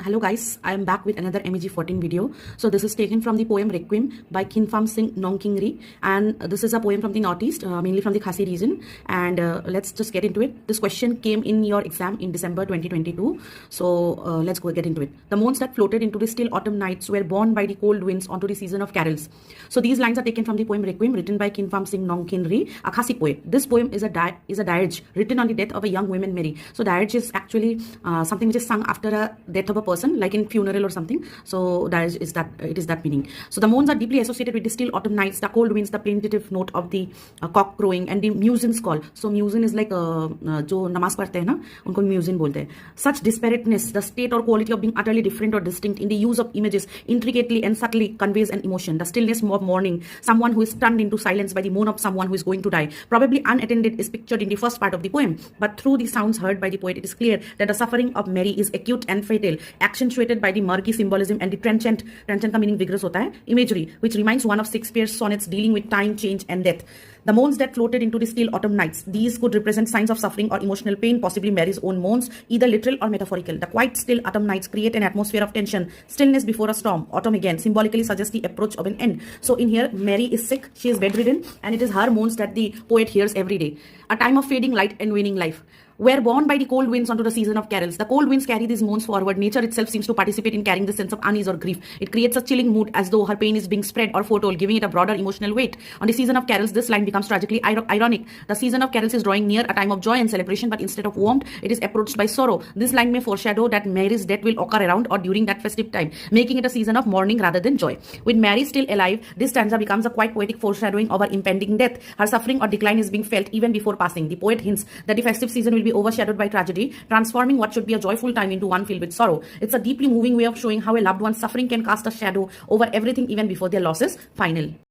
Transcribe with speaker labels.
Speaker 1: Hello guys, I am back with another MEG 14 video. So this is taken from the poem Requiem by Kympham Sing Nongkynrih, and this is a poem from the Northeast, mainly from the Khasi region. And let's just get into it. This question came in your exam in December 2022. So let's go get into it. The moons that floated into the still autumn nights were borne by the cold winds onto the season of carols. So these lines are taken from the poem Requiem, written by Kympham Sing Nongkynrih, a Khasi poet. This poem is a dirge written on the death of a young woman, Mary. So dirge is actually something which is sung after a death of a person, like in funeral or something. So dirge is that, it is that meaning. So the moons are deeply associated with the still autumn nights, the cold winds, the plaintive note of the cock crowing, and the muezzin's call. So muezzin is like जो नमाज पढ़ते हैं ना, उनको muezzin बोलते हैं. Such disparateness, the state or quality of being utterly different or distinct in the use of images, intricately and subtly conveys an emotion. The stillness of mourning, someone who is stunned into silence by the moan of someone who is going to die, probably unattended, is pictured in the first part of the poem. But through the sounds heard by the poet, it is clear that the suffering of Mary is acute and fatal, accentuated by the murky symbolism and the trenchant का meaning vigorous होता है, imagery, which reminds one of Shakespeare's sonnets dealing with time, change and death. The moans that floated into the still autumn nights, these could represent signs of suffering or emotional pain, possibly Mary's own moans, either literal or metaphorical. The quiet still autumn nights create an atmosphere of tension, stillness before a storm. Autumn again symbolically suggests the approach of an end. So in here, Mary is sick, she is bedridden, and it is her moans that the poet hears every day. A time of fading light and waning life. Were borne by the cold winds onto the season of carols. The cold winds carry these moans forward. Nature itself seems to participate in carrying the sense of unease or grief. It creates a chilling mood as though her pain is being spread or foretold, giving it a broader emotional weight. On the season of carols, this line becomes tragically ironic. The season of carols is drawing near, a time of joy and celebration, but instead of warmth, it is approached by sorrow. This line may foreshadow that Mary's death will occur around or during that festive time, making it a season of mourning rather than joy. With Mary still alive, this stanza becomes a quite poetic foreshadowing of her impending death. Her suffering or decline is being felt even before passing. The poet hints that the festive season will be overshadowed by tragedy, transforming what should be a joyful time into one filled with sorrow. It's a deeply moving way of showing how a loved one's suffering can cast a shadow over everything even before their loss is final.